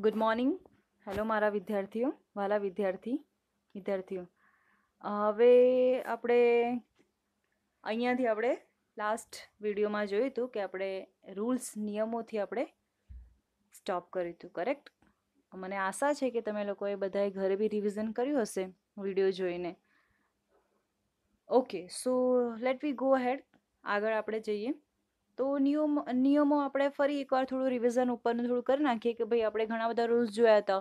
Good morning. Hello મારા વિદ્યાર્થીઓ, વાલા વિદ્યાર્થીઓ. હવે આપણે અહીંયાથી લાસ્ટ વિડીયોમાં જોયું હતું કે આપણે રૂલ્સ નિયમોથી આપણે સ્ટોપ કર્યું હતું, કરેક્ટ? મને આશા છે કે તમે લોકોએ બધાએ ઘરે બી રિવિઝન કર્યું હશે વિડીયો જોઈને. Okay, so let we go head. આગળ આપણે જઈએ. તો નિયમો આપણે ફરી એકવાર થોડું રિવિઝન ઉપરનું થોડું કરી નાખીએ કે ભાઈ આપણે ઘણા બધા રૂલ્સ જોયા હતા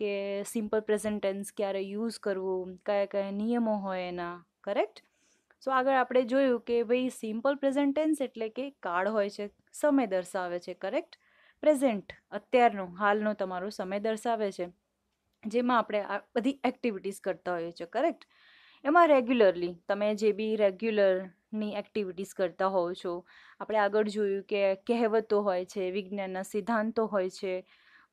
કે સિમ્પલ પ્રેઝન્ટ ટેન્સ ક્યારે યુઝ કરવું, કયા કયા નિયમો હોય એના, કરેક્ટ? સો આગળ આપણે જોયું કે ભાઈ સિમ્પલ પ્રેઝન્ટ ટેન્સ એટલે કે કાળ હોય છે, સમય દર્શાવે છે, કરેક્ટ? પ્રેઝન્ટ અત્યારનો હાલનો તમારો સમય દર્શાવે છે, જેમાં આપણે આ બધી એક્ટિવિટીઝ કરતા હોઈએ છીએ, કરેક્ટ? એમાં રેગ્યુલરલી તમે જે બી રેગ્યુલરની એક્ટિવિટીઝ કરતા હોવ છો, આપણે આગળ જોયું કે કહેવતો હોય છે, વિજ્ઞાનના સિદ્ધાંતો હોય છે,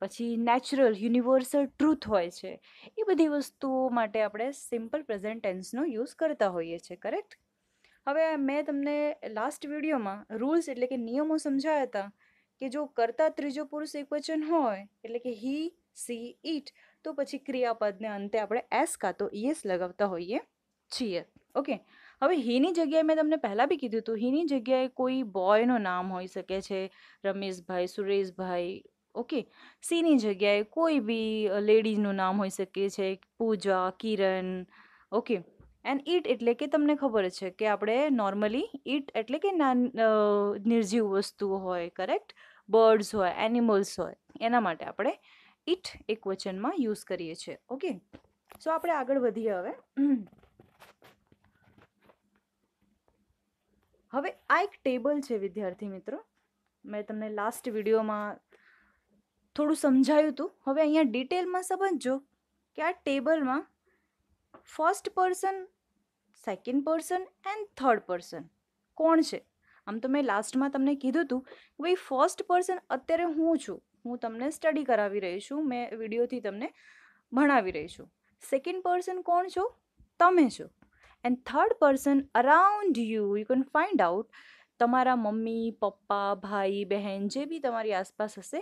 પછી નેચરલ યુનિવર્સલ ટ્રુથ હોય છે, એ બધી વસ્તુઓ માટે આપણે સિમ્પલ પ્રેઝન્ટ ટેન્સનો યુઝ કરતા હોઈએ છીએ, કરેક્ટ? હવે મેં તમને લાસ્ટ વિડીયોમાં રૂલ્સ એટલે કે નિયમો સમજાવ્યા હતા કે જો કરતા ત્રીજો પુરુષ એકવચન હોય એટલે કે હી, સી, ઇટ, તો પછી ક્રિયાપદને અંતે આપણે એસ કાં તો ઈએસ લગાવતા હોઈએ છીએ. ઓકે, હવે હીની જગ્યાએ મેં તમને પહેલાં બી કીધું હતું, હીની જગ્યાએ કોઈ બોયનું નામ હોઈ શકે છે, રમેશભાઈ, સુરેશભાઈ. ઓકે, સીની જગ્યાએ કોઈ બી લેડીઝનું નામ હોઈ શકે છે, પૂજા, કિરણ. ઓકે, એન્ડ ઈટ એટલે કે તમને ખબર છે કે આપણે નોર્મલી ઈટ એટલે કે નિર્જીવ વસ્તુઓ હોય, કરેક્ટ? બર્ડ્સ હોય, એનિમલ્સ હોય, એના માટે આપણે ઈટ એક વચનમાં યુઝ કરીએ છીએ. ઓકે, સો આપણે આગળ વધીએ. હવે આ એક ટેબલ છે વિદ્યાર્થી મિત્રો, મેં તમને લાસ્ટ વિડીયોમાં થોડું સમજાયું હતું. હવે અહીંયા ડિટેલમાં સમજજો કે આ ટેબલમાં first person, second person and third person કોણ છે. આમ તો મેં લાસ્ટમાં તમને કીધું હતું કે ભાઈ ફર્સ્ટ પર્સન અત્યારે હું છું, હું તમને સ્ટડી કરાવી રહી છું, મેં વિડીયોથી તમને ભણાવી રહી છું. સેકન્ડ પર્સન કોણ છો? તમે છો. And third person around you can find out તમારા મમ્મી, પપ્પા, ભાઈ, બહેન જે બી તમારી આસપાસ હશે.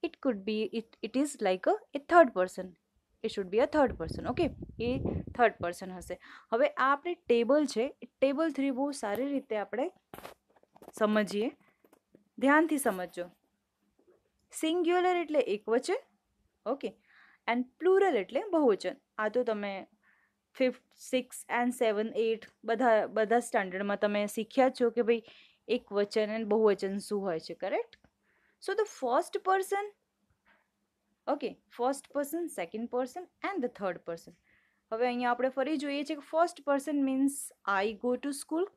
It could B it is like A third person. It should be a third person. Okay, A third person હશે. હવે આ આપણે ટેબલ છે, એ ટેબલ 3 બહુ સારી રીતે આપણે સમજીએ, ધ્યાનથી સમજજો. સિંગ્યુલર એટલે એકવચન, ઓકે, એન્ડ પ્લુરલ એટલે બહુવચન. આ તો તમે 5th, 6th and 7th, 8th બધા સ્ટાન્ડર્ડમાં તમે શીખ્યા છો કે ભાઈ એક વચન અને બહુવચન શું હોય છે, correct? So the first person, okay, first person, second person and the third person. હવે અહીંયા આપણે ફરી જોઈએ છીએ કે first person means I go to school.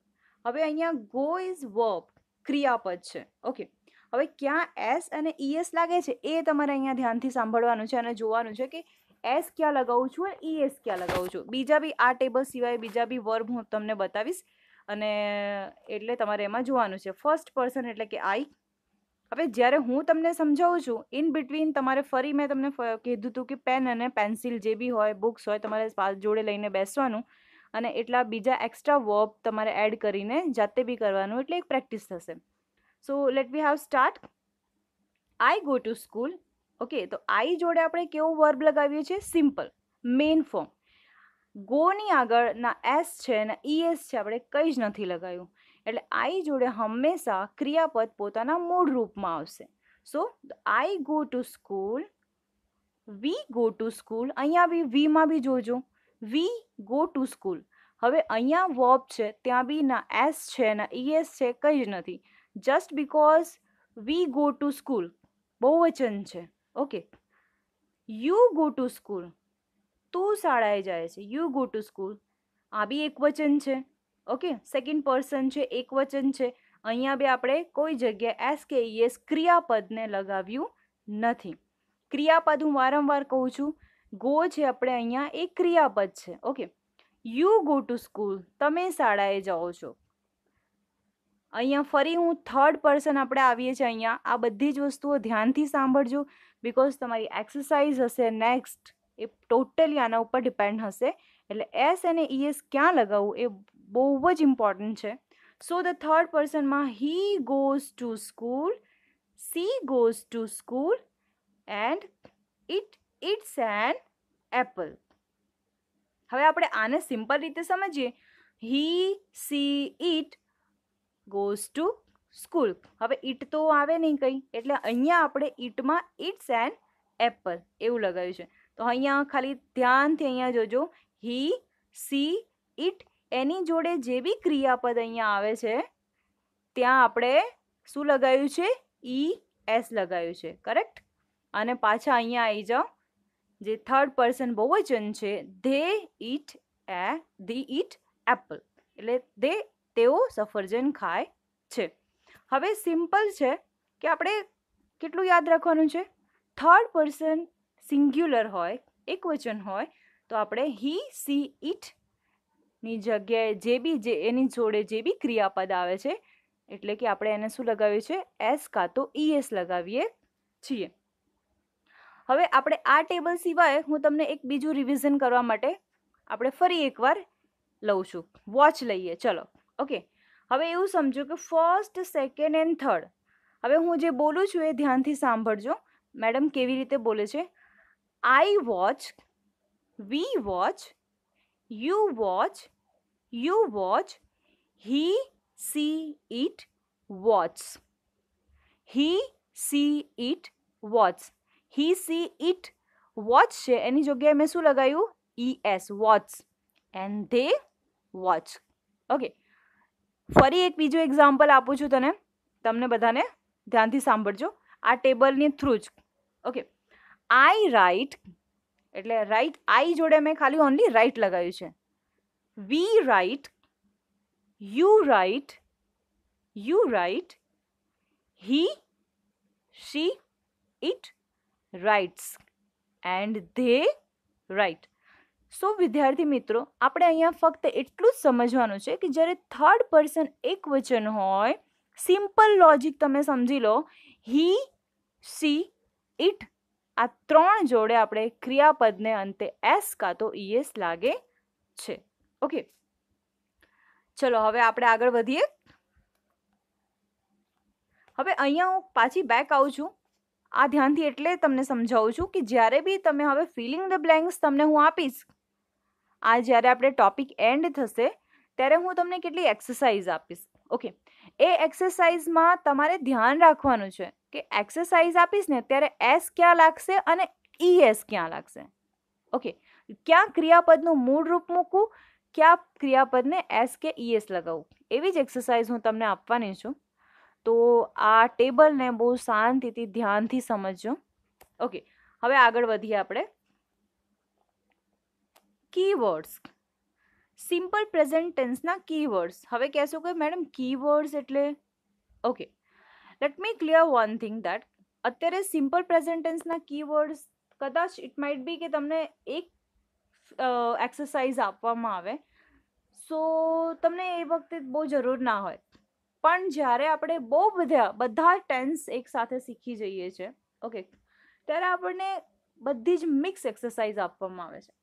હવે અહીંયા ગો ઇઝ વર્બ, ક્રિયાપદ છે. ઓકે, હવે ક્યાં એસ અને ઈએસ લાગે છે એ તમારે અહીંયા ધ્યાનથી સાંભળવાનું છે અને જોવાનું છે કે એસ ક્યાં લગાવું છું અને ઈએસ ક્યાં લગાવું છું. બીજા બી આ ટેબલ સિવાય બીજા બી વર્બ હું તમને બતાવીશ અને એટલે તમારે એમાં જોવાનું છે. ફર્સ્ટ પર્સન એટલે કે આઈ. હવે જ્યારે હું તમને સમજાવું છું ઇન બિટવીન તમારે ફરી મેં તમને કીધું હતું કે પેન અને પેન્સિલ જે બી હોય, બુક્સ હોય, તમારે જોડે લઈને બેસવાનું અને એટલા બીજા એક્સ્ટ્રા વર્બ તમારે એડ કરીને જાતે બી કરવાનું, એટલે એક પ્રેક્ટિસ થશે. So let we have start. I go to school. Okay, તો આઈ જોડે આપણે કેવો વર્બ લગાવીએ છીએ? Simple, main form. ગોની આગળ ના એસ છે ને ઈએસ છે, આપણે કંઈ જ નથી લગાવ્યું. એટલે આઈ જોડે હંમેશા ક્રિયાપદ પોતાના મૂળ રૂપમાં આવશે. So I go to school, we go to school. અહીંયા બી વીમાં બી જોજો, વી ગો ટુ સ્કૂલ. હવે અહીંયા વર્બ છે, ત્યાં બી ના એસ છે ના ઈએસ છે, કંઈ જ નથી. Just because we go to school બહુવચન છે. Okay, you go to school, તું શાળાએ જાય છે, યુ ગો ટુ સ્કૂલ, આ બી એક વચન છે. ઓકે, સેકન્ડ પર્સન છે, એક વચન છે. અહીંયા બી આપણે કોઈ જગ્યાએ એસ કે ઈએસ ક્રિયાપદને લગાવ્યું નથી. ક્રિયાપદ હું વારંવાર કહું છું, ગો છે આપણે અહીંયા એ ક્રિયાપદ છે. Okay, you go to school, તમે શાળાએ જાઓ છો. અહીંયા ફરી હું થર્ડ પર્સન આપણે આવીએ છીએ. અહીંયા આ બધી જ વસ્તુઓ ધ્યાનથી સાંભળજો, બિકોઝ તમારી એક્સરસાઇઝ હશે નેક્સ્ટ એ ટોટલી આના ઉપર ડિપેન્ડ હશે. એટલે એસ અને ઈએસ ક્યાં લગાવવું એ બહુ જ ઇમ્પોર્ટન્ટ છે. સો ધ થર્ડ પર્સનમાં he goes to school, she goes to school and it eats an apple. હવે આપણે આને સિમ્પલ રીતે સમજીએ. He she it goes to school. હવે ઈટ તો આવે નહીં કંઈ, એટલે અહીંયા આપણે ઈટમાં ઇટ્સ એન એપલ એવું લગાવ્યું છે. તો અહીંયા ખાલી ધ્યાનથી અહીંયા જોજો. હી સી ઇટ એની જોડે જે બી ક્રિયાપદ અહીંયા આવે છે ત્યાં આપણે શું લગાવ્યું છે? ઈ એસ લગાવ્યું છે. કરેક્ટ. અને પાછા અહીંયા આવી જાઓ. જે થર્ડ પર્સન બહુવચન છે, ધી ઇટ એપલ, એટલે તેઓ સફરજન ખાય છે. હવે સિમ્પલ છે કે આપણે કેટલું યાદ રાખવાનું છે? થર્ડ પર્સન સિંગ્યુલર હોય, એક વચન હોય, તો આપણે હી સી ઇટ ની જગ્યાએ જે એની જોડે જે બી ક્રિયાપદ આવે છે, એટલે કે આપણે એને શું લગાવીએ છીએ? એસ કાં તો ઈએસ લગાવીએ છીએ. હવે આપણે આ ટેબલ સિવાય હું તમને એક બીજું રિવિઝન કરવા માટે આપણે ફરી એકવાર લઉં છું. વોચ લઈએ. ચલો. ઓકે. હવે એવું સમજો કે ફર્સ્ટ, સેકન્ડ એન્ડ થર્ડ. હવે હું જે બોલું છું એ ધ્યાનથી સાંભળજો. મેડમ કેવી રીતે બોલે છે? I watch, we watch, you watch, he she it watch. He she it watch. He she it watch છે એની જગ્યાએ મેં શું લગાવ્યું? E S, watch. And they watch. Okay. ફરી એક બીજું એક્ઝામ્પલ આપું છું તમને બધાને ધ્યાનથી સાંભળજો આ ટેબલની થ્રુ જ. ઓકે. આઈ રાઇટ, એટલે રાઇટ, આઈ જોડે મેં ખાલી ઓનલી રાઇટ લગાવ્યું છે. We write, you write, he she it writes and they write. So વિદ્યાર્થી મિત્રો, આપણે અહીંયા ફક્ત એટલું જ સમજવાનું છે કે જ્યારે થર્ડ પર્સન એક વચન હોય, સિમ્પલ લોજિક તમે સમજી લો. હી સી ઇટ આ ત્રણ જોડે આપણે ક્રિયાપદને અંતે એસ કાં તો ઈએસ લાગે છે. ઓકે. ચલો હવે આપણે આગળ વધીએ. હવે અહીંયા હું પાછી બેક આવું છું. આ ધ્યાનથી એટલે તમને સમજાવું છું કે જ્યારે બી તમે હવે ફિલિંગ ધ બ્લેન્ક્સ તમને હું આપીશ, આ જ્યારે આપણે ટોપિક એન્ડ થશે ત્યારે હું તમને કેટલી એક્સરસાઇઝ આપીશ. ઓકે. એ એક્સરસાઇઝમાં તમારે ધ્યાન રાખવાનું છે કે એક્સરસાઇઝ આપીશ ને ત્યારે એસ ક્યાં લાગશે અને ઈ એસ ક્યાં લાગશે. ઓકે. ક્યાં ક્રિયાપદનું મૂળ રૂપ મૂકવું, ક્યાં ક્રિયાપદને એસ કે ઈ એસ લગાવવું, એવી જ એક્સરસાઇઝ હું તમને આપવાની છું. તો આ ટેબલને બહુ શાંતિથી ધ્યાનથી સમજજો. ઓકે. હવે આગળ વધીએ આપણે. કીવર્ડ્સ, સિમ્પલ પ્રેઝન્ટ ટેન્સના કીવર્ડ્સ. હવે કહેશો કે મેડમ કીવર્ડ્સ એટલે? Okay. Let me clear one thing that અત્યારે સિમ્પલ પ્રેઝન્ટ ટેન્સના કીવર્ડ્સ કદાચ ઇટ માઇટ બી કે તમને એક એક્સરસાઇઝ આપવામાં આવે, સો તમને એ વખતે બહુ જરૂર ના હોય. પણ જ્યારે આપણે બહુ બધા ટેન્સ એક સાથે શીખી જઈએ છીએ, ઓકે, ત્યારે આપણને બધી જ મિક્સ એક્સરસાઇઝ આપવામાં આવે છે.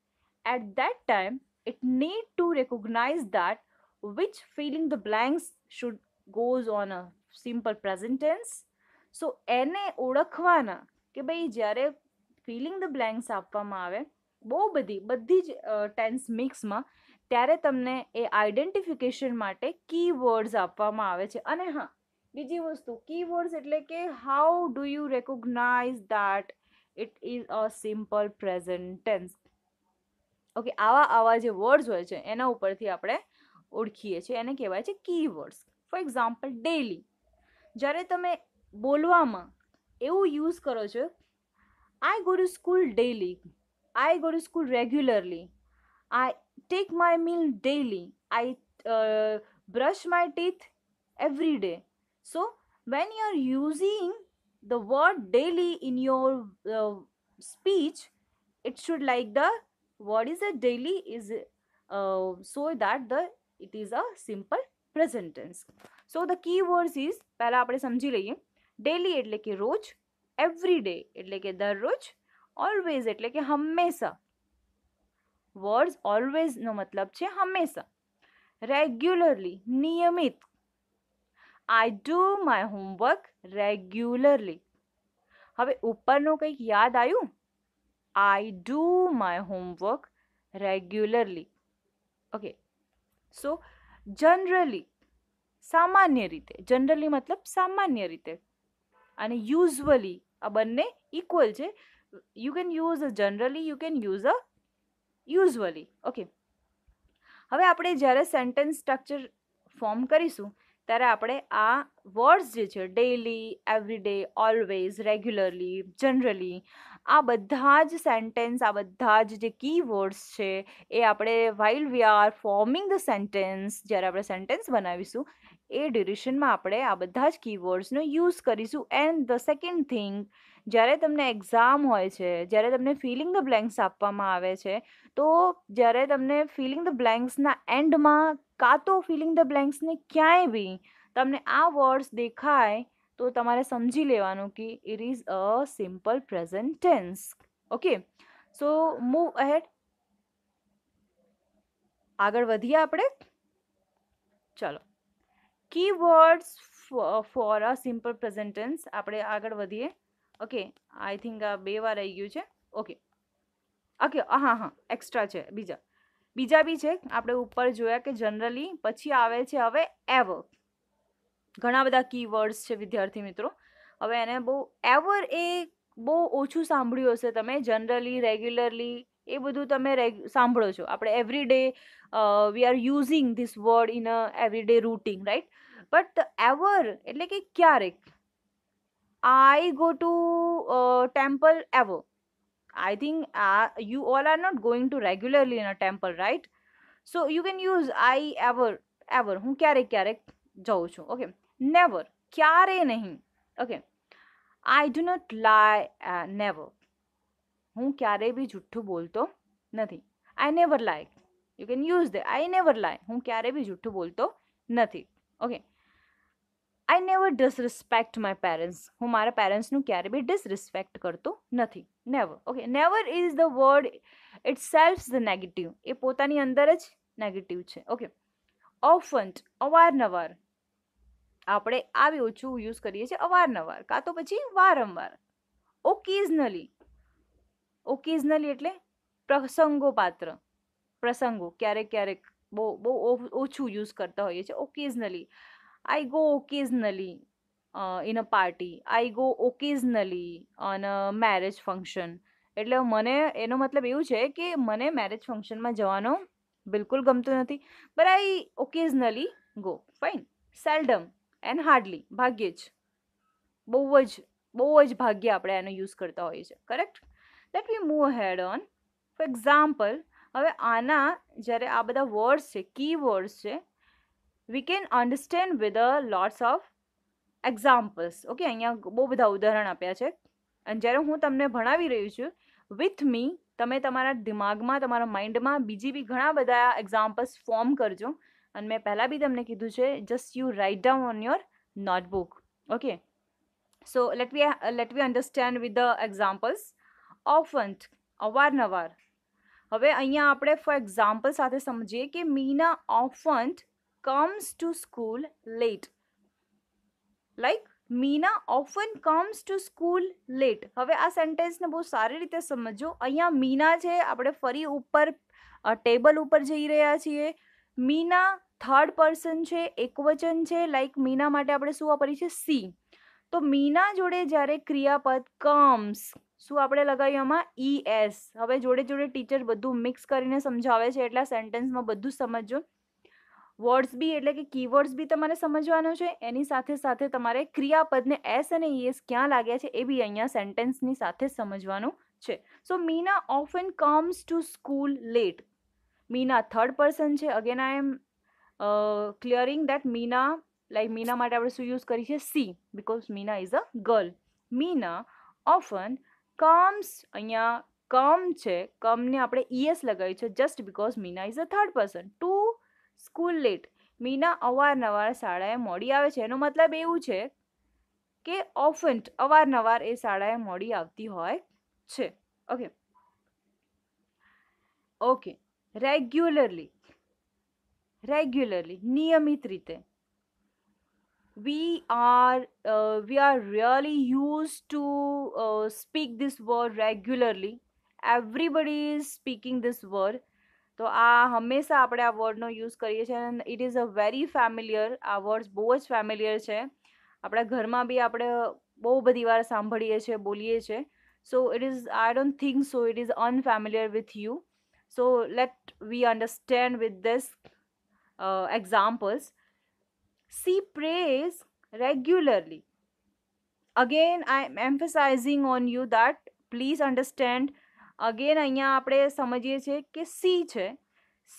At that time it need to recognise that which filling the blanks should goes on a simple present tense. So એને ઓળખવાના કે ભાઈ જ્યારે ફિલિંગ ધ બ્લેન્ક્સ આપવામાં આવે બધી જ ટેન્સ મિક્સમાં, ત્યારે તમને એ આઈડેન્ટિફિકેશન માટે કીવર્ડ્સ આપવામાં આવે છે. અને હા, બીજી વસ્તુ, કીવર્ડ્સ એટલે કે how do you recognise that it is a simple present tense. Okay. આવા જે વર્ડ્સ હોય છે એના ઉપરથી આપણે ઓળખીએ છીએ, એને કહેવાય છે કીવર્ડ્સ. For example, daily. જ્યારે તમે બોલવામાં એવું યુઝ કરો છો, આઈ go to school daily, I go to school regularly, I take my meal daily, I brush my teeth every day. So when you are using the word daily in your speech, it should like the word is a daily is so that it is a simple present tense. So the key words is, પહેલા આપણે સમજી લઈએ. Daily એટલે કે રોજ, every day એટલે કે દરરોજ, ઓલવેઝ એટલે કે હંમેશા. વર્ડ્સ ઓલવેઝ નો મતલબ છે હંમેશા. રેગ્યુલરલી નિયમિત, I do my homework regularly. હવે ઉપરનું કંઈક યાદ આવ્યું? I do my homework regularly. Okay, so generally, સામાન્ય રીતે, જનરલી મતલબ સામાન્ય રીતે, અને યુઝવલી આ બંને ઇક્વલ છે. You can use a generally, you can use a usually. Okay, હવે આપણે જ્યારે સેન્ટેન્સ સ્ટ્રક્ચર ફોર્મ કરીશું ત્યારે આપણે આ વર્ડ્સ જે છે daily, every day, always, regularly, generally, આ બધા જ સેન્ટેન્સ, આ બધા જ જે કી વર્ડ્સ છે એ આપણે while we are forming the sentence, જ્યારે આપણે સેન્ટેન્સ બનાવીશું એ ડ્યુરેશનમાં આપણે આ બધા જ કીવર્ડ્સનો યુઝ કરીશું. એન્ડ ધ સેકન્ડ થિંગ, જ્યારે તમને એક્ઝામ હોય છે, જ્યારે તમને ફિલિંગ ધ બ્લેન્ક્સ આપવામાં આવે છે, તો જ્યારે તમને ફિલિંગ ધ બ્લેન્ક્સના એન્ડમાં કાં તો ફિલિંગ ધ બ્લેન્ક્સને ક્યાંય બી તમને આ વર્ડ્સ દેખાય તો તમારે સમજી લેવાનું કે it is a simple present tense. Okay, so move ahead, આગળ વધીએ આપણે. ચલો, keywords for a simple present tense, આપણે આગળ વધીએ. ઓકે, આઈ થિંક આ 2 વાર આવી ગયું છે. ઓકે ઓકે, હા હા, એક્સ્ટ્રા છે બીજા બી છે. આપણે ઉપર જોયા કે જનરલી, પછી આવે છે હવે એવર. ઘણા બધા કીવર્ડ્સ છે વિદ્યાર્થી મિત્રો. હવે એને બહુ, એવર એ બહુ ઓછું સાંભળ્યું હશે તમે. જનરલી, રેગ્યુલરલી એ બધું તમે સાંભળો છો. આપણે every day we are using this word in a every day routine, right? But ever એટલે કે ક્યારેક. આઈ go to temple ever. I think you all are not going to regularly in a temple, right? So you can use I ever. હું ક્યારેક ક્યારેક જાઉં છું. Okay, never, ક્યારે નહીં. Okay, I do not lie, never. હું ક્યારેય બી જુઠ્ઠું બોલતો નથી. I never lie. You can use the I never lie. હું ક્યારેય બી જુઠ્ઠું બોલતો નથી. Okay, I never disrespect my parents. હું મારા પેરેન્ટ્સનું ક્યારે બી ડિસરિસ્પેક્ટ કરતો નથી. Never. Okay, never is the word itself the negative. એ પોતાની અંદર જ નેગેટિવ છે. ઓકે, ઓફન, અવારનવાર. આપણે આ બી ઓછું યુઝ કરીએ છીએ, અવારનવાર કાં તો પછી વારંવાર. ઓકેઝનલી, ઓકેઝનલી એટલે પ્રસંગોપાત્ર, પ્રસંગો, ક્યારેક ક્યારેક, બહુ બહુ ઓછું યુઝ કરતા હોઈએ છીએ. Occasionally, I go occasionally in a party. I go occasionally on a marriage function. એટલે મને, એનો મતલબ એવું છે કે મને મેરેજ ફંક્શનમાં જવાનો બિલકુલ ગમતું નથી. But I occasionally go. Fine. Seldom and hardly, ભાગ્યે જ, બહુ જ ભાગ્ય આપણે એનો યુઝ કરતા હોઈએ છીએ. Correct? Let we move head on. For example, હવે આના જ્યારે આ બધા વર્ડ્સ છે, કી વર્ડ્સ છે, we can understand with a lots of examples. Okay, અહીંયા બહુ બધા ઉદાહરણ આપ્યા છે. અને જ્યારે હું તમને ભણાવી રહી છું વિથ મી, તમે તમારા દિમાગમાં, તમારા માઇન્ડમાં બીજી બી ઘણા બધા એક્ઝામ્પલ્સ ફોર્મ કરજો. અને મેં પહેલાં બી તમને કીધું છે, just you write down on your notebook. Okay, so let we understand with the examples. Often, અવારનવાર. હવે અહીંયા આપણે ફોર એક્ઝામ્પલ સાથે સમજીએ કે Meena often comes to school late. Like Meena often comes to school late. હવે આ સેન્ટેન્સને બહુ સારી રીતે સમજો. અહીંયા મીના છે, આપણે ફરી ઉપર ટેબલ ઉપર જઈ રહ્યા છીએ. મીના થર્ડ પર્સન છે, એકવચન છે. લાઈક મીના માટે આપણે શું વાપરીએ છીએ? સી. તો મીના જોડે જ્યારે ક્રિયાપદ કમ્સ, શું આપણે લગાવ્યું આમાં? ES. હવે જોડે જોડે ટીચર બધું મિક્સ કરીને સમજાવે છે, એટલે સેન્ટેન્સમાં બધું સમજો. વર્ડ્સ બી એટલે કે કીવર્ડ્સ બી તમારે સમજવાનો છે, એની સાથે સાથે તમારે ક્રિયાપદને એસ અને ES ક્યાં લાગ્યા છે એ બી અહીંયા સેન્ટેન્સની સાથે સમજવાનું છે. So Meena often comes to school late. Meena third person છે. Again I am clearing that Meena, like Meena માટે આપણે શું યુઝ કરીએ છીએ? She, because Meena is a girl. Meena often comes, અહીંયા કમ છે, કમને આપણે ES લગાવ્યું છે just because Meena is a third person. To school late, Meena અવારનવાર શાળાએ મોડી આવે છે. એનો મતલબ એવું છે કે ઓફન, અવારનવાર એ શાળાએ મોડી આવતી હોય છે. ઓકે ઓકે, રેગ્યુલરલી, રેગ્યુલરલી, નિયમિત રીતે. we are really used to speak this word regularly everybody is speaking this word. તો આ હંમેશા આપણે આ વર્ડનો યુઝ કરીએ છીએ and it is a very familiar. આ વર્ડ્સ બહુ જ ફેમિલિયર છે. આપણા ઘરમાં બી આપણે બહુ બધી વાર સાંભળીએ છીએ, બોલીએ છીએ. So it is, I don't think so it is unfamiliar with you. So let we understand with this examples. She prays regularly. Again, I am emphasizing on you that please understand. Again, અહીંયા આપણે સમજીએ છીએ કે C છે.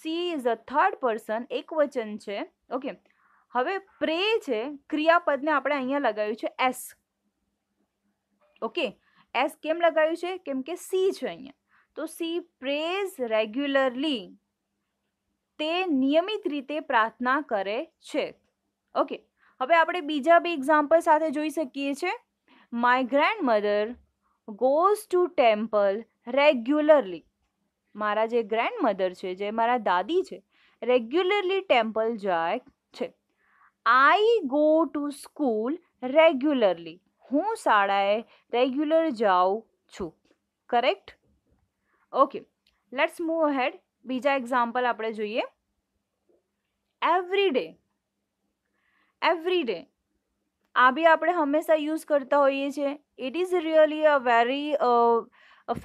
She is a third person, એક વચન છે. Okay, હવે પ્રે છે, ક્રિયાપદને આપણે અહીંયા લગાવ્યું છે એસ. ઓકે, એસ કેમ લગાવ્યું છે? કેમ કે સી છે અહીંયા. તો સી પ્રેઝ રેગ્યુલરલી, તે નિયમિત રીતે પ્રાર્થના કરે છે. ઓકે, હવે આપણે બીજા બી એક્ઝામ્પલ સાથે જોઈ શકીએ છીએ. My grandmother goes to temple regularly. મારા જે ગ્રેન્ડમધર છે, જે મારા દાદી છે, રેગ્યુલરલી ટેમ્પલ જાય છે. આઈ ગો ટુ સ્કૂલ રેગ્યુલરલી. હું શાળાએ રેગ્યુલર જાઉં છું. Correct? Okay, let's move ahead. બીજા એક્ઝામ્પલ આપણે જોઈએ. Every day. એવરી ડે આ બી આપણે હંમેશા યુઝ કરતા હોઈએ છીએ. It is really a very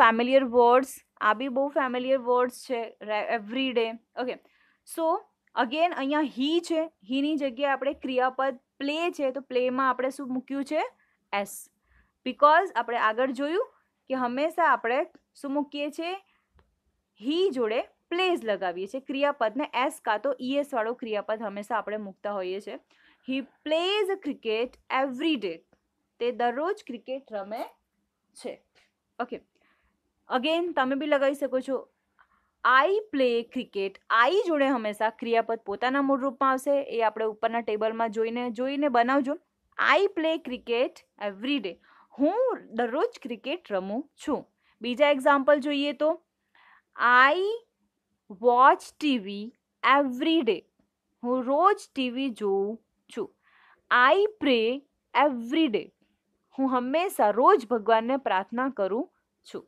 familiar words. આ બી બહુ ફેમિલિયર વર્ડ્સ છે, એવરી ડે. ઓકે, સો અગેન અહીંયા હી છે. હીની જગ્યાએ આપણે ક્રિયાપદ પ્લે છે, તો પ્લેમાં આપણે શું મૂક્યું છે? એસ. બિકોઝ આપણે આગળ જોયું કે હંમેશા આપણે શું મૂકીએ છીએ? હી જોડે પ્લેઝ લગાવીએ છીએ. ક્રિયાપદને એસ કાં તો ઈએસ વાળો ક્રિયાપદ હંમેશા આપણે મૂકતા હોઈએ છીએ. હી પ્લેઝ ક્રિકેટ એવરી ડે. તે દરરોજ ક્રિકેટ રમે છે. ઓકે, અગેન તમે બી લગાવી શકો છો. I play cricket. આઈ જોડે હંમેશા ક્રિયાપદ પોતાના મૂળ રૂપમાં આવશે. એ આપણે ઉપરના ટેબલમાં જોઈને બનાવજો. I play cricket every day. હું દરરોજ ક્રિકેટ રમું છું. બીજા એક્ઝામ્પલ જોઈએ તો આઈ વોચ ટીવી એવરી ડે. હું રોજ ટીવી જોઉં છું. આઈ પ્રે એવરી ડે. હું હંમેશા રોજ ભગવાનને પ્રાર્થના કરું છું.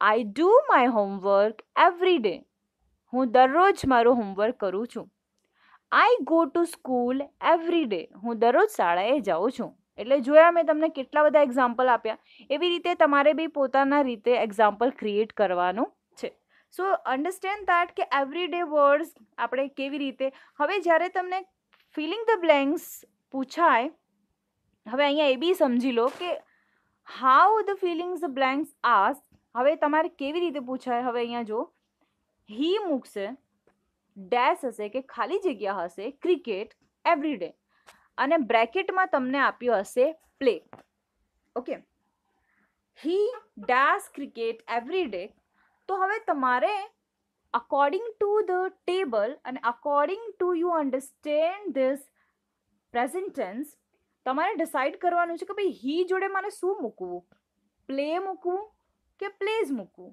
I do my homework every day. હું દરરોજ મારું હોમવર્ક કરું છું. આઈ go to school every day. હું દરરોજ શાળાએ જાઉં છું. એટલે જોયા મેં તમને કેટલા બધા એક્ઝામ્પલ આપ્યા. એવી રીતે તમારે બી પોતાના રીતે એક્ઝામ્પલ ક્રિએટ કરવાનું છે. સો અન્ડરસ્ટેન્ડ દેટ કે એવરી ડે વર્ડ્સ આપણે કેવી રીતે. હવે જ્યારે તમને ફિલિંગ ધ બ્લેન્ક્સ પૂછાય, હવે અહીંયા એ બી સમજી લો કે how the fillings the blanks ask. હવે તમારે કેવી રીતે પૂછાય. હવે અહીંયા જો હી મૂકશે, ડેશ હશે કે ખાલી જગ્યા હશે, ક્રિકેટ એવરી ડે, અને બ્રેકેટમાં તમને આપ્યો હશે play. Okay, he dash cricket every day. તો હવે તમારે અકોર્ડિંગ ટુ ધ ટેબલ અને according to you understand this present tense તમારે ડિસાઇડ કરવાનું છે કે ભાઈ હી જોડે મારે શું મૂકવું? પ્લે મૂકવું કે પ્લેઝ મૂકવું?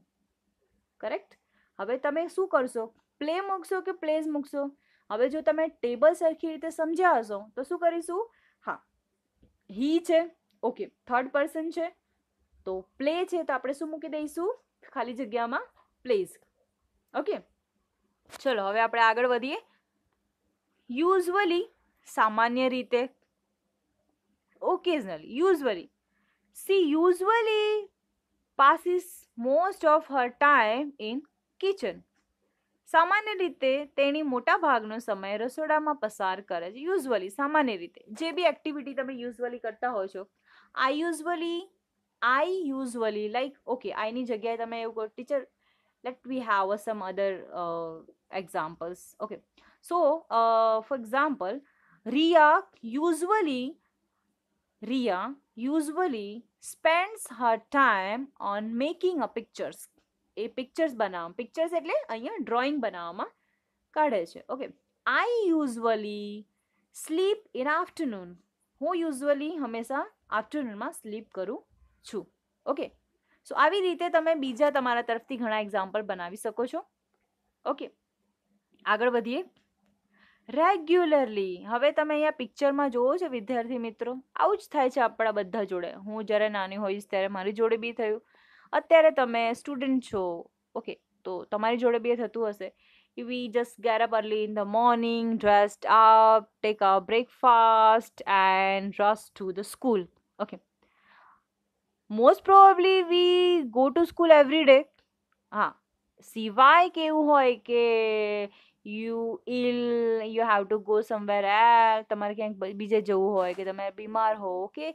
કરેક્ટ? હવે તમે શું કરશો? પ્લે મૂકશો કે પ્લેઝ મૂકશો? હવે જો તમે ટેબલ સરખી રીતે સમજ્યા હશો તો શું કરીશું? હા, હી છે, ઓકે, થર્ડ પર્સન છે, તો પ્લે છે તો આપણે શું મૂકી દઈશું? ખાલી જગ્યામાં પ્લેઝ. ઓકે, ચલો હવે આપણે આગળ વધીએ. યુઝવલી સામાન્ય રીતે, occasionally, usually. C usually passes most of her time in kitchen. સામાન્ય રીતે તેણી મોટા ભાગનો સમય રસોડામાં પસાર કરે છે. યુઝવલી સામાન્ય રીતે જે બી એક્ટિવિટી તમે યુઝવલી કરતા હો છો. આઈ યુઝવલી લાઈક, ઓકે, આઈની જગ્યાએ તમે એવું કહો teacher let we have some other examples. Okay, so for example Riya usually spends her time on making a pictures. એ પિક્ચર્સ બનાવવા, પિક્ચર્સ એટલે અહીંયા ડ્રોઈંગ બનાવવામાં કાઢે છે. Okay, I usually sleep in afternoon. હું યુઝવલી હંમેશા આફ્ટરનૂનમાં સ્લીપ કરું છું. ઓકે, સો આવી રીતે તમે બીજા તમારા તરફથી ઘણા એક્ઝામ્પલ બનાવી શકો છો. ઓકે, આગળ વધીએ. રેગ્યુલરલી. હવે તમે અહીંયા પિક્ચરમાં જોવો છો વિદ્યાર્થી મિત્રો, આવું જ થાય છે આપણા બધા જોડે. હું જ્યારે નાની હોઈશ ત્યારે મારી જોડે બી થયું. અત્યારે તમે સ્ટુડન્ટ છો, ઓકે, તો તમારી જોડે બી થતું હશે. We just get up early in the morning, dressed up, take our breakfast, and rush to the school. Okay. Most probably we go to school every day. હા, સિવાય કે એવું હોય કે you'll, you have to go somewhere else, તમારે ક્યાંક બીજે જવું હોય કે તમે બીમાર હો કે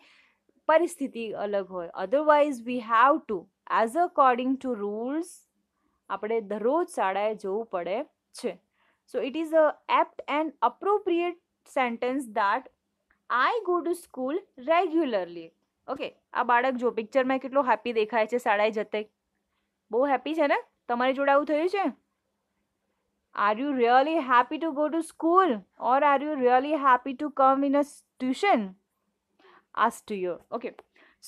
પરિસ્થિતિ અલગ હોય. Otherwise we have to, as according to rules, આપણે દરરોજ શાળાએ જવું પડે છે. So it is a apt and appropriate sentence that I go to school regularly. Okay, આ બાળક જો પિક્ચરમાં કેટલો હેપી દેખાય છે શાળાએ જતે, બહુ હેપી છે ને? તમારી જોડે આવું થયું છે? Are you really happy to go to school or are you really happy to come in a tuition? Ask to you. Okay,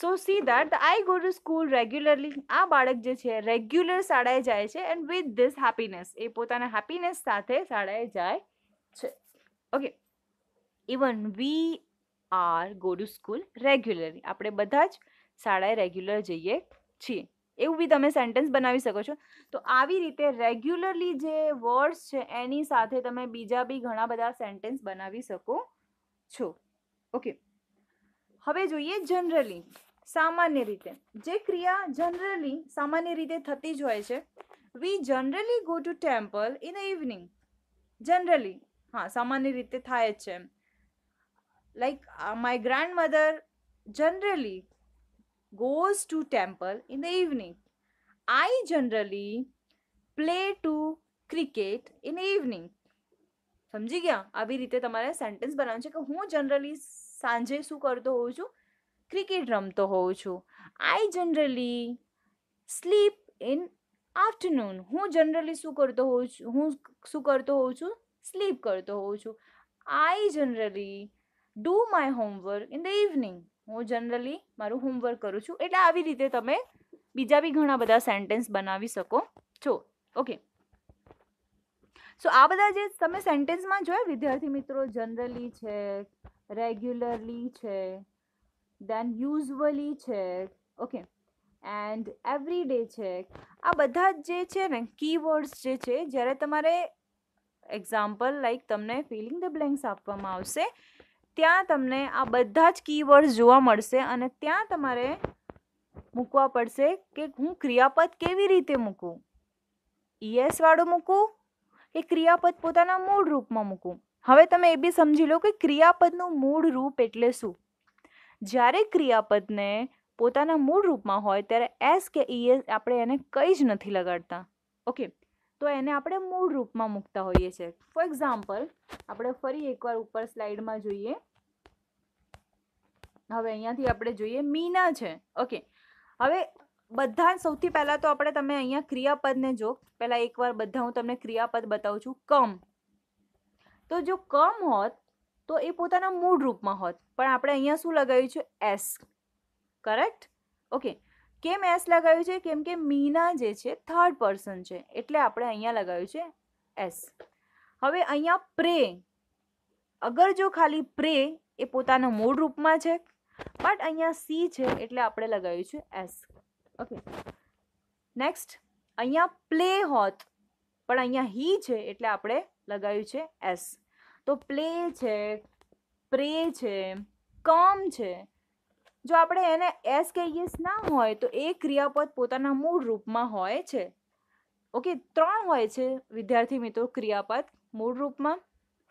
so see that I go to school regularly. આ બાળક જે છે રેગ્યુલર શાળાએ જાય છે and with this happiness, એ પોતાના happiness સાથે શાળાએ જાય છે. Okay, even we are go to school regularly. આપણે બધા જ શાળાએ રેગ્યુલર જઈએ છીએ. એવું બી તમે સેન્ટેન્સ બનાવી શકો છો. તો આવી રીતે રેગ્યુલરલી જે વર્ડ્સ છે એની સાથે તમે બીજા બી ઘણા બધા સેન્ટેન્સ બનાવી શકો છો. ઓકે, હવે જોઈએ જનરલી, સામાન્ય રીતે. જે ક્રિયા જનરલી સામાન્ય રીતે થતી જ હોય છે. We generally go to temple in the evening. Generally, હા, સામાન્ય રીતે થાય જ છે. Like my grandmother generally goes to temple in the evening. I generally play to cricket in the evening. સમજી ગયા? આવી રીતે તમારે સેન્ટેન્સ બનાવવાનું છે કે હું જનરલી સાંજે શું કરતો હોઉં છું? ક્રિકેટ રમતો હોઉં છું. I generally slip in afternoon. હું જનરલી શું કરતો હોઉં છું? હું શું કરતો હોઉં છું? સ્લીપ કરતો હોઉં છું. I generally do my homework in the evening. હું જનરલી મારું હોમવર્ક કરું છું. એટલે આવી રીતે તમે બીજા બી ઘણા બધા સેન્ટેન્સ બનાવી શકો છો. ઓકે, સો આ બધા જે તમે સેન્ટેન્સમાં જોયા વિદ્યાર્થી મિત્રો, જનરલી છે, રેગ્યુલરલી છે, દેન યુઝવલી છે, ઓકે, એન્ડ એવરીડે છે. આ બધા જે છે ને કીવર્ડ્સ જે છે, જ્યારે તમારે એક્ઝામ્પલ લાઈક તમને ફિલિંગ ધ બ્લેન્ક્સ આપવામાં આવશે ત્યાં તમને આ બધા જ કીવર્ડ્સ જોવા મળશે અને ત્યાં તમારે મૂકવા પડશે કે હું ક્રિયાપદ કેવી રીતે મૂકું. ઈએસ વાળું મૂકું કે ક્રિયાપદ પોતાના મૂળ રૂપમાં મૂકું. હવે તમે એ બી સમજી લો કે ક્રિયાપદનું મૂળ રૂપ એટલે શું. જ્યારે ક્રિયાપદને પોતાના મૂળ રૂપમાં હોય ત્યારે એસ કે ઈએસ આપણે એને કંઈ જ નથી લગાડતા. ઓકે, તો એને આપણે મૂળ રૂપમાં મૂકતા હોઈએ છીએ. ફોર એક્ઝામ્પલ, આપણે ફરી એકવાર ઉપર સ્લાઇડમાં જોઈએ. હવે અહીંયાથી આપણે જોઈએ મીના છે. ઓકે, હવે બધા સૌથી પહેલાં તો આપણે તમે અહીંયા ક્રિયાપદને જો, પહેલાં એકવાર બધા હું તમને ક્રિયાપદ બતાવું છું. કમ, તો જો કમ હોત તો એ પોતાના મૂળ રૂપમાં હોત, પણ આપણે અહીંયા શું લગાવ્યું છે? એસ. કરેક્ટ? ઓકે, કેમ એસ લગાવ્યું છે? કેમ કે મીના જે છે થર્ડ પર્સન છે, એટલે આપણે અહીંયા લગાવ્યું છે એસ. હવે અહીંયા પ્રે, અગર જો ખાલી પ્રે એ પોતાના મૂળ રૂપમાં છે, બટ અહીંયા સી છે એટલે આપણે લગાવ્યું છે એસ. ઓકે, નેક્સ્ટ, અહીંયા પ્લે હોત પણ અહીંયા હી છે એટલે આપણે લગાવ્યું છે એસ. તો પ્લે છે, પ્રે છે, કમ છે. જો આપણે એને એસ કહીએ ના હોય તો એ ક્રિયાપદ પોતાના મૂળ રૂપમાં હોય છે. ઓકે, 3 હોય છે વિદ્યાર્થી મિત્રો ક્રિયાપદ મૂળ રૂપમાં.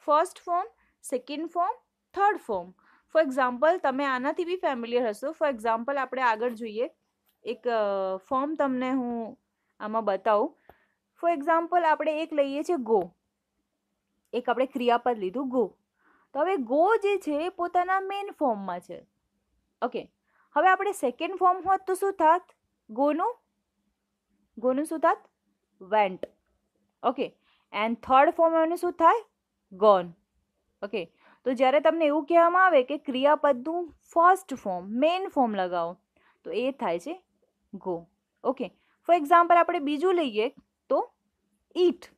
First form, second form, third form. For example, તમે આનાથી બી ફેમિલિયર હશો. ફોર એક્ઝામ્પલ, આપણે આગળ જોઈએ, એક ફોર્મ તમને હું આમાં બતાવું. ફોર એક્ઝામ્પલ, આપણે એક લઈએ છીએ ગો. એક આપણે ક્રિયાપદ લીધું ગો. તો હવે ગો જે છે એ પોતાના મેઇન ફોર્મમાં છે. ઓકે, હવે આપણે સેકન્ડ ફોર્મ હોત તો શું થાત? ગોનું શું થાત? Vent. Okay, and third form એનું શું થાય? ગોન. ઓકે, તો જ્યારે તમને એવું કહેવામાં આવે કે ક્રિયાપદનું ફર્સ્ટ ફોર્મ, મેઇન ફોર્મ લગાવો, તો એ થાય છે ગો. ઓકે, ફોર એક્ઝામ્પલ આપણે બીજું લઈએ તો ઈટ.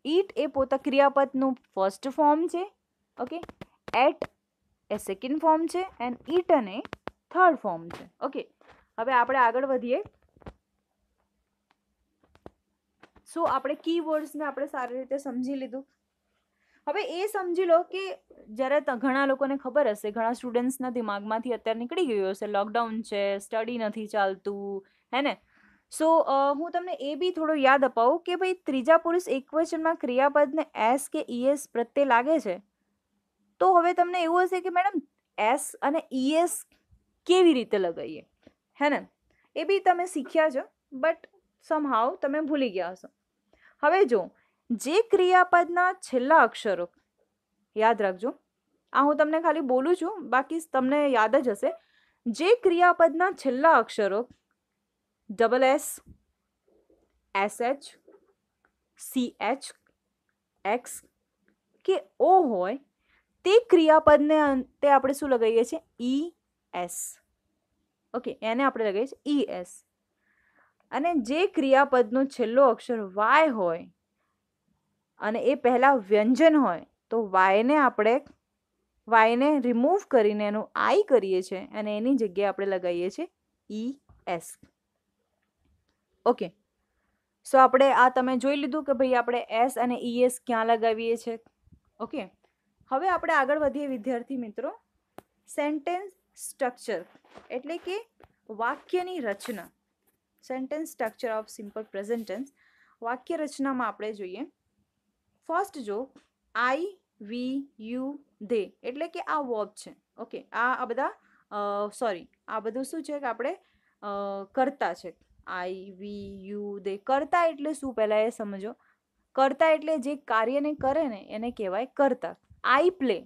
ઈટ એ પોતા ક્રિયાપદનું ફર્સ્ટ ફોર્મ છે. ઓકે, એટ એ સેકન્ડ ફોર્મ છે એન્ડ ઈટન એ થર્ડ ફોર્મ છે. ઓકે, હવે આપણે આગળ વધીએ. સો આપણે કીવર્ડ્સને આપણે સારી રીતે સમજી લીધું. હવે એ સમજી લો કે જ્યારે ઘણા લોકોને ખબર હશે, ઘણા સ્ટુડન્ટ્સના દિમાગમાંથી અત્યારે નીકળી ગયું હશે, લોકડાઉન છે, સ્ટડી નથી ચાલતું, હે ને. સો હું તમને એ બી થોડો યાદ અપાવું કે ભાઈ ત્રીજા પુરુષ એકવચનમાં ક્રિયાપદને એસ કે ઈએસ પ્રત્યે લાગે છે, તો હવે તમને એવું હશે કે મેડમ એસ અને ઈએસ કેવી રીતે લગાવીએ, હે ને. એ બી તમે શીખ્યા છો, બટ સમહાવ તમે ભૂલી ગયા હશો. હવે જો જે ક્રિયાપદના છેલ્લા અક્ષરો, યાદ રાખજો, આ હું તમને ખાલી બોલું છું, બાકી તમને યાદ જ હશે. જે ક્રિયાપદના છેલ્લા અક્ષરો double S, SH, CH, X કે O હોય તે ક્રિયાપદને અંતે આપણે શું લગાવીએ છીએ? ES. ઓકે, એને આપણે લગાવીએ છીએ ES. અને જે ક્રિયાપદનો છેલ્લો અક્ષર Y હોય અને એ પહેલા વ્યંજન હોય, તો વાયને રિમૂવ કરીને એનું આઈ કરીએ છીએ અને એની જગ્યાએ આપણે લગાવીએ છીએ ES. ઓકે, સો આપણે આ તમે જોઈ લીધું કે ભાઈ આપણે એસ અને ES ક્યાં લગાવીએ છીએ. ઓકે, હવે આપણે આગળ વધીએ વિદ્યાર્થી મિત્રો. સેન્ટેન્સ સ્ટ્રક્ચર એટલે કે વાક્યની રચના. Sentence structure of simple present tense, વાક્ય રચનામાં આપણે જોઈએ. ફર્સ્ટ જો આઈ, વી, યુ, ધે એટલે કે આ વર્બ છે. ઓકે, આ બધા સોરી, આ બધું શું છે કે આપણે કરતા છે. આઈ, વી, યુ, ધે. કરતા એટલે શું પહેલાં એ સમજો. કરતા એટલે જે કાર્યને કરે ને એને કહેવાય કરતા. I play.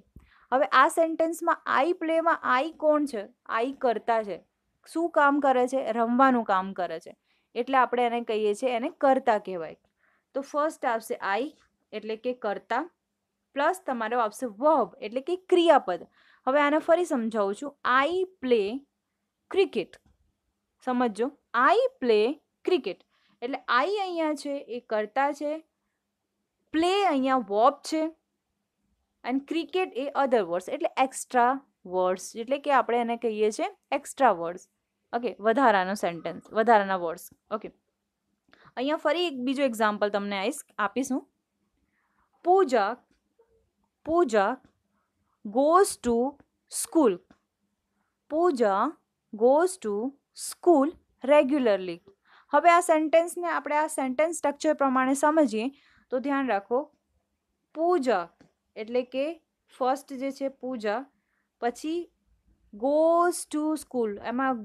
હવે આ સેન્ટેન્સમાં આઈ પ્લેમાં આઈ કોણ છે? આઈ કરતા છે. શું કામ કરે છે? રમવાનું કામ કરે છે. એટલે આપણે એને કહીએ છીએ, એને કરતા કહેવાય. તો ફર્સ્ટ આવશે આઈ એટલે કે કરતા, પ્લસ તમારો આવશે વર્બ એટલે કે ક્રિયાપદ. હવે આને ફરી સમજાવું છું. I play cricket. સમજો, આઈ પ્લે ક્રિકેટ એટલે આઈ અહીંયા છે એ કરતા છે, પ્લે અહીંયા વર્બ છે, and cricket A other words એટલે એક્સ્ટ્રા વર્ડ્સ, એટલે કે આપણે એને કહીએ છીએ એક્સ્ટ્રા વર્ડ્સ. ઓકે, વધારાનો સેન્ટેન્સ, વધારાના વર્ડ્સ. ઓકે, અહીંયા ફરી એક બીજો એક્ઝામ્પલ તમને આપીશું. પૂજા goes to school. Pooja goes to school regularly. હવે આ સેન્ટેન્સને આપણે આ સેન્ટેન્સ સ્ટ્રક્ચર પ્રમાણે સમજીએ તો ધ્યાન રાખો. પૂજા એટલે કે ફર્સ્ટ જે છે પૂજા, પછી goes to school, એમાં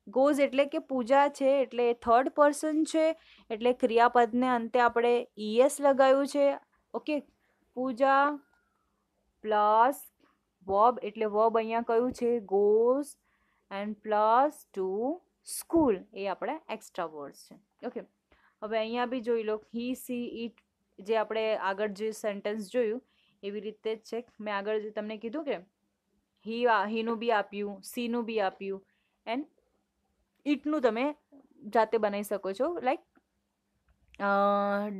goes એટલે કે પૂજા છે એટલે થર્ડ પર્સન છે એટલે ક્રિયાપદને અંતે આપણે ES લગાવ્યું છે. ઓકે, પૂજા પ્લસ વર્બ એટલે વર્બ અહીંયા કયું છે? goes, and plus to school એ આપણે એક્સ્ટ્રા વર્ડ્સ છે. ઓકે, હવે અહીંયા બી જોઈ લો. હી, સી, ઇટ જે આપણે આગળ જે સેન્ટેન્સ જોયું એવી રીતે જ છે. મેં આગળ તમને કીધું કે હીનું બી આપ્યું, સીનું બી આપ્યું, એન્ડ ઇટનું તમે જાતે બનાવી શકો છો. Like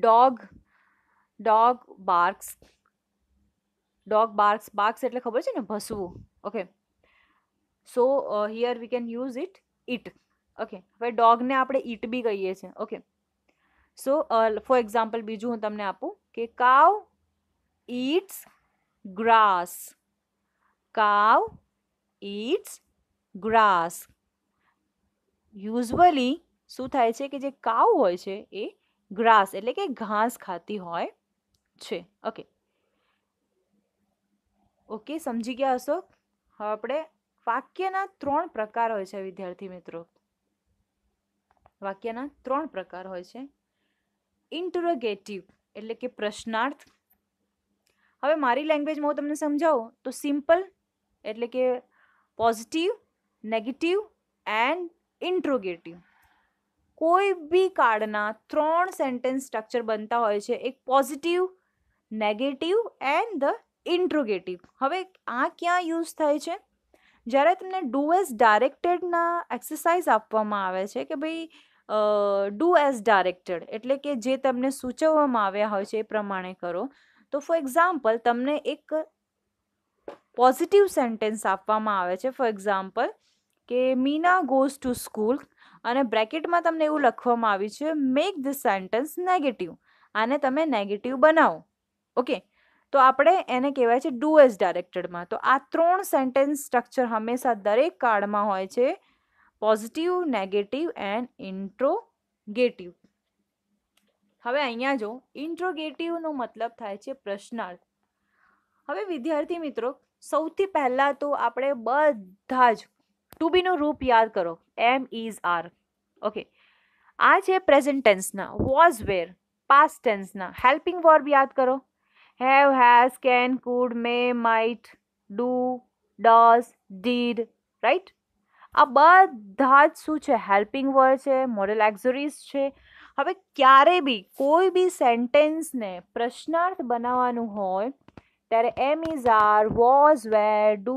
dog બાર્ક્સ. બાર્ક્સ એટલે ખબર છે ને, ભસવું. Okay, so here we can use it. Okay, હવે ડોગને આપણે ઇટ બી કહીએ છીએ. ઓકે, સો ફોર એક્ઝામ્પલ બીજું હું તમને આપું કે કાવ ઇટ્સ ગ્રાસ. કાવ ઇટ્સ ગ્રાસ. યુઝવલી શું થાય છે કે જે કાવ હોય છે એ ગ્રાસ એટલે કે ઘાસ ખાતી હોય છે. ઓકે, સમજી ગયા હશો. હવે આપણે વાક્યના 3 પ્રકાર હોય છે વિદ્યાર્થી મિત્રો. વાક્યના 3 પ્રકાર હોય છે. ઇન્ટરોગેટિવ એટલે કે પ્રશ્નાર્થ. હવે મારી લેંગ્વેજમાં હું તમને સમજાવું તો સિમ્પલ એટલે કે પોઝિટિવ, નેગેટિવ એન્ડ ઇન્ટ્રોગેટિવ. કોઈ બી કાળના 3 સેન્ટેન્સ સ્ટ્રક્ચર બનતા હોય છે, એક positive, negative and the interrogative. હવે આ ક્યાં યુઝ થાય છે? જ્યારે તમને ડુ એઝ ડાયરેક્ટેડના એક્સરસાઇઝ આપવામાં આવે છે કે ભાઈ ડુ એઝ ડાયરેક્ટેડ એટલે કે જે તમને સૂચવવામાં આવ્યા હોય છે એ પ્રમાણે કરો. તો ફોર એક્ઝામ્પલ તમને એક પોઝિટિવ સેન્ટેન્સ આપવામાં આવે છે. ફોર એક્ઝામ્પલ કે મીના ગોઝ ટુ સ્કૂલ. અને બ્રેકેટમાં તમને એવું લખવામાં આવ્યું છે મેક ધીસ સેન્ટેન્સ નેગેટિવ, આને તમે નેગેટિવ બનાવો. ઓકે, તો આપણે એને કહેવાય છે ડુ એઝ ડાયરેક્ટેડમાં. તો આ 3 સેન્ટેન્સ સ્ટ્રક્ચર હંમેશા દરેક કાર્ડમાં હોય છે, પોઝિટિવ, નેગેટિવ એન્ડ ઇન્ટ્રોગેટિવ. હવે અહીંયા જો ઇન્ટ્રોગેટિવનો મતલબ થાય છે પ્રશ્નાર્થ. હવે વિદ્યાર્થી મિત્રો, સૌથી પહેલાં તો આપણે બધા જ ટુ બીનું રૂપ યાદ કરો, એમ, ઇઝ, આર. ઓકે, આ છે પ્રેઝન્ટ ટેન્સના. વોઝ, વેર પાસ્ટ ટેન્સના. હેલ્પિંગ વર્બ યાદ કરો, have, has, can, could, may, might, do, does, did, right. આ બધા જ શું છે? હેલ્પિંગ વર્બ છે, મોડલ એક્ઝરીઝ છે. હવે ક્યારે બી કોઈ બી સેન્ટેન્સને પ્રશ્નાર્થ બનાવવાનું હોય ત્યારે am, is, are, was, were, do,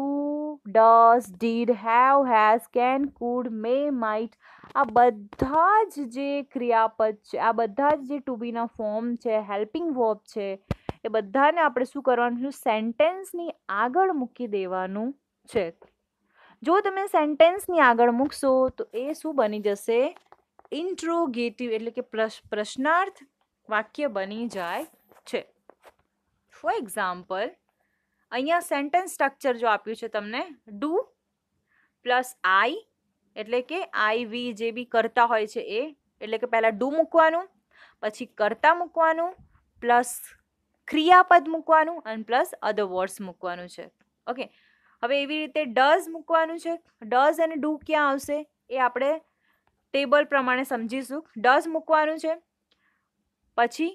does, did, have, has, can, could, may, might, આ બધા જ જે ક્રિયાપદ છે, આ બધા જ જે ટુ બીના ફોર્મ છે, હેલ્પિંગ વર્બ છે, એ બધાને આપણે શું કરવાનું છે? સેન્ટેન્સની આગળ મૂકી દેવાનું છે. જો તમે સેન્ટેન્સની આગળ મૂકશો તો એ શું બની જશે? ઇન્ટ્રોગેટિવ, એટલે કે પ્રશ્નાર્થ વાક્ય બની જાય છે. ફોર એક્ઝામ્પલ, અહીંયા સેન્ટેન્સ સ્ટ્રક્ચર જો આપ્યું છે તમને, ડુ પ્લસ આઈ, એટલે કે આઈ, વી જે બી કરતા હોય છે એ, એટલે કે પહેલાં ડુ મૂકવાનું, પછી કરતા મૂકવાનું, પ્લસ ક્રિયાપદ મૂકવાનું અને પ્લસ અધર વર્ડ્સ મૂકવાનું છે. ઓકે, હવે એવી રીતે ડઝ મૂકવાનું છે. ડઝ અને ડુ ક્યાં આવશે એ આપણે ટેબલ પ્રમાણે સમજીશું. ડઝ મૂકવાનું છે, પછી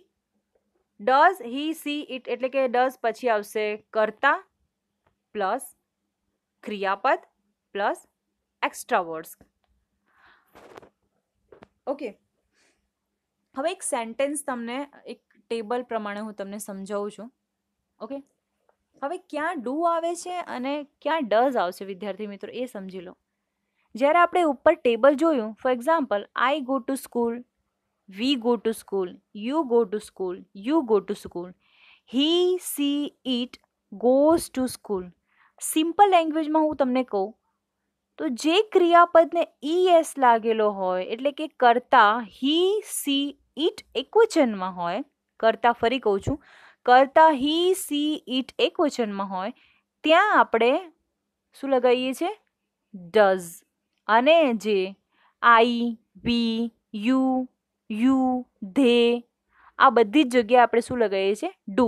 ડઝ, હી, સી, ઇટ, એટલે કે ડઝ પછી આવશે કરતા પ્લસ ક્રિયાપદ પ્લસ એક્સ્ટ્રા વર્ડ્સ. ઓકે, હવે એક સેન્ટેન્સ તમને એક ટેબલ પ્રમાણે હું તમને સમજાવું છું. ઓકે, હવે ક્યાં ડુ આવે છે અને ક્યાં ડઝ આવશે વિદ્યાર્થી મિત્રો એ સમજી લો. જ્યારે આપણે ઉપર ટેબલ જોયું, for example, I go to school, we go to school, you go to school, you go to school, he, she, it goes to school. Simple લેંગ્વેજમાં હું તમને કહું તો જે ક્રિયાપદને ઈએસ લાગેલો હોય, એટલે કે કરતા હી, સી, ઇટ એકવચનમાં હોય, કરતા ફરી કહું છું, કરતા હી, સી, ઇટ એકવચનમાં હોય, ત્યાં આપણે શું લગાવીએ છીએ? ડઝ. અને જે આઈ, વી, યુ, ધે, આ બધી જ જગ્યાએ આપણે શું લગાવીએ છીએ? ડુ.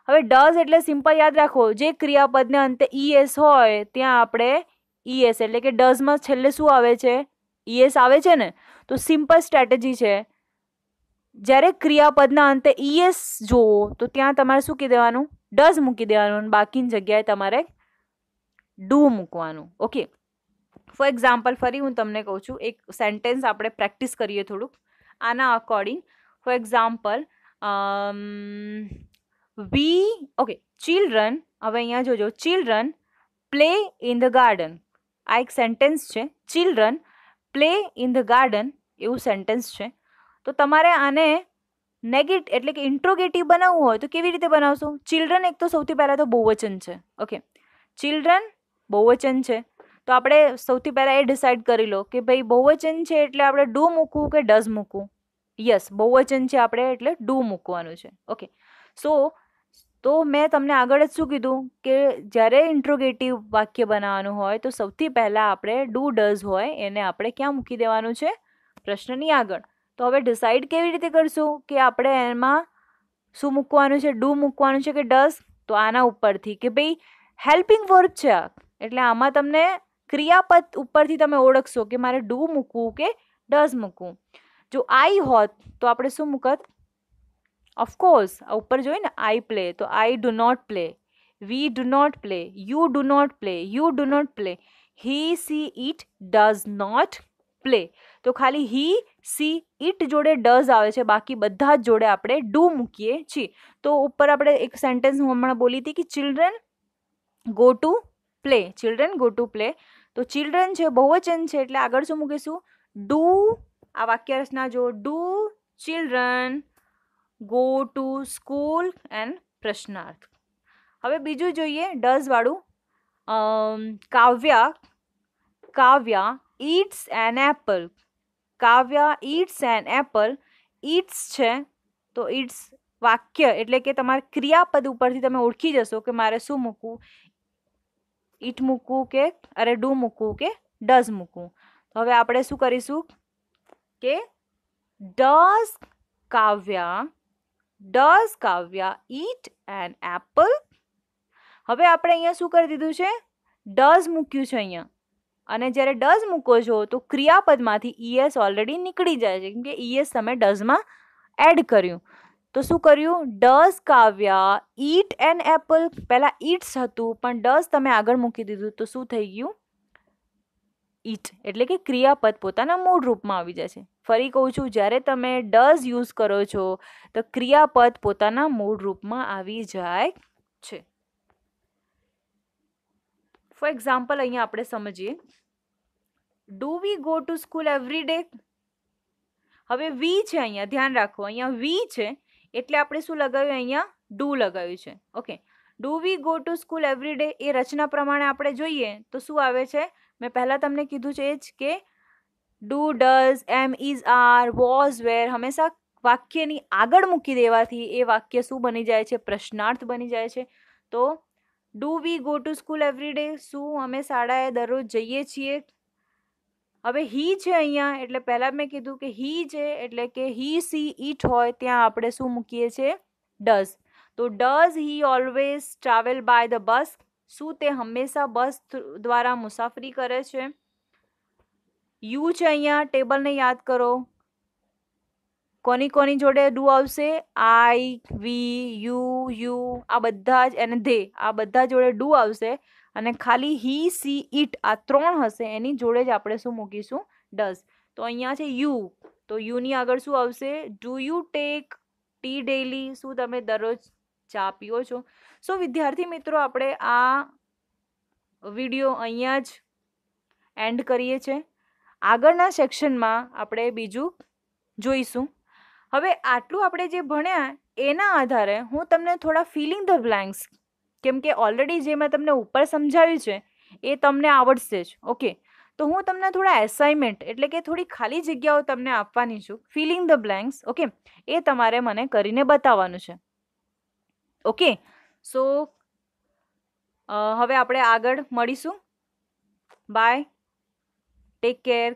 હવે ડઝ એટલે સિમ્પલ યાદ રાખો, જે ક્રિયાપદને અંતે ઈએસ હોય ત્યાં આપણે ઈએસ, એટલે કે ડઝમાં છેલ્લે શું આવે છે? ઈએસ આવે છે ને. તો સિમ્પલ સ્ટ્રેટેજી છે, જ્યારે ક્રિયાપદના અંતે ઈએસ જોવો તો ત્યાં તમારે શું કહી દેવાનું? ડઝ મૂકી દેવાનું, અને બાકીની જગ્યાએ તમારે ડુ મૂકવાનું. ઓકે, ફોર એક્ઝામ્પલ, ફરી હું તમને કહું છું, એક સેન્ટેન્સ આપણે પ્રેક્ટિસ કરીએ થોડુંક આના according. For example, we, okay, children, હવે અહીંયા જોજો, children play in the garden. આ એક સેન્ટેન્સ છે, children play in the garden એવું સેન્ટેન્સ છે. તો તમારે આને નેગેટિવ, એટલે કે ઇન્ટ્રોગેટિવ બનાવવું હોય તો કેવી રીતે બનાવશો? ચિલ્ડ્રન એક તો સૌથી પહેલાં તો બહુવચન છે. ઓકે, ચિલ્ડ્રન બહુવચન છે, તો આપણે સૌથી પહેલાં એ ડિસાઇડ કરી લો કે ભાઈ બહુવચન છે એટલે આપણે ડુ મૂકવું કે ડઝ મૂકવું? યસ, બહુવચન છે આપણે એટલે ડુ મૂકવાનું છે. ઓકે, તો મેં તમને આગળ જ શું કીધું કે જ્યારે ઇન્ટ્રોગેટિવ વાક્ય બનાવવાનું હોય તો સૌથી પહેલાં આપણે ડુ, ડઝ હોય એને આપણે ક્યાં મૂકી દેવાનું છે? પ્રશ્નની આગળ. તો હવે ડિસાઇડ કેવી રીતે કરશું કે આપણે એમાં શું મૂકવાનું છે? ડુ મૂકવાનું છે કે ડઝ? તો આના ઉપરથી કે ભાઈ હેલ્પિંગ વર્બ છે આ, એટલે આમાં તમને ક્રિયાપદ ઉપરથી તમે ઓળખશો કે મારે ડુ મૂકવું કે ડઝ મૂકવું. જો આઈ હોત તો આપણે શું મૂકત? ઓફકોર્સ ઉપર જોઈએ ને, આઈ પ્લે, તો I do not play, we do not play, you do not play, you do not play, he, she, it does not play. તો ખાલી હી, સી, ઇટ જોડે ડઝ આવે છે, બાકી બધા જ જોડે આપણે ડુ મૂકીએ છીએ. તો ઉપર આપણે એક સેન્ટેન્સ હું હમણાં બોલી હતી કે children go to play, children go to play. તો ચિલ્ડ્રન છે, બહુવચન છે, એટલે આગળ શું મૂકીશું? ડુ. આ વાક્ય રચના જો, do children go to school and પ્રશ્નાર્થ. હવે બીજું જોઈએ ડઝ વાળું. Kavya eats an apple. Kavya eats an apple. Eats છે તો ઈટ્સ વાક્ય એટલે કે તમારે ક્રિયાપદ ઉપરથી તમે ઓળખી જશો કે મારે શું મૂકવું, ઈટ મૂકવું કે અરે ડુ મૂકવું કે ડઝ મૂકવું. હવે આપણે શું કરીશું કે does Kavya eat an apple. હવે આપણે અહીંયા શું કરી દીધું છે, ડઝ મૂક્યું છે અહીંયા, અને જ્યારે ડઝ મૂકો છો તો ક્રિયાપદમાંથી ઈએસ ઓલરેડી નીકળી જાય છે, કેમ કે ઈએસ તમે ડઝમાં એડ કર્યું. તો શું કર્યું, does Kavya eat an apple. પહેલા ઈટ્સ હતું પણ ડઝ તમે આગળ મૂકી દીધું તો શું થઈ ગયું, ઈટ. એટલે કે ક્રિયાપદ પોતાના મૂળ રૂપમાં આવી જાય છે. ફરી કહું છું, જ્યારે તમે ડઝ યુઝ કરો છો તો ક્રિયાપદ પોતાના મૂળ રૂપમાં આવી જાય છે. ફોર એક્ઝામ્પલ અહીંયા આપણે સમજીએ, do we go to school every day. હવે વી છે અહીંયા, ધ્યાન રાખો અહીંયા વી છે એટલે આપણે શું લગાવ્યું, અહીંયા ડુ લગાવ્યું છે. Okay, do we go to school every day એ રચના પ્રમાણે આપણે જોઈએ તો શું આવે છે, મેં પહેલાં તમને કીધું છે જ કે do, does, am, is, are, was, were હંમેશા વાક્યની આગળ મૂકી દેવાથી એ વાક્ય શું બની જાય છે, પ્રશ્નાર્થ બની જાય છે. તો do we go to school every day, શું અમે શાળાએ દરરોજ જઈએ છીએ. હવે હી છે અહીંયા એટલે પહેલાં મેં કીધું કે હી છે એટલે કે હી, સી, ઈટ હોય ત્યાં આપણે શું મૂકીએ છીએ, ડઝ. તો does he always travel by the bus, શું તે હંમેશા બસ દ્વારા મુસાફરી કરે છે. યુ છે અહીંયા, ટેબલને યાદ કરો, કોની જોડે ડુ આવશે, આઈ, વી, યુ, આ બધા જ, અને ધે, આ બધા જોડે ડુ આવશે, અને ખાલી હી, સી, ઈટ આ ત્રણ હશે એની જોડે જ આપણે શું મૂકીશું, ડઝ. તો અહીંયા છે યુ, તો યુની આગળ શું આવશે, do you take T daily, શું તમે દરરોજ ચા પીઓ છો. સો વિદ્યાર્થી મિત્રો, આપણે આ વિડીયો અહીંયા જ એન્ડ કરીએ છીએ. આગળના સેક્શનમાં આપણે બીજું જોઈશું. હવે આટલું આપણે જે ભણ્યા એના આધારે હું તમને થોડા ફિલિંગ ધ બ્લેન્ક્સ, કેમ કે ઓલરેડી જે મેં તમને ઉપર સમજાવ્યું છે એ તમને આવડશે જ. ઓકે, તો હું તમને થોડા એસાઇનમેન્ટ એટલે કે થોડી ખાલી જગ્યાઓ તમને આપવાની છું, ફિલિંગ ધ બ્લેન્ક્સ. ઓકે, એ તમારે મને કરીને બતાવવાનું છે. ઓકે, સો હવે આપણે આગળ મળીશું. Bye, take care.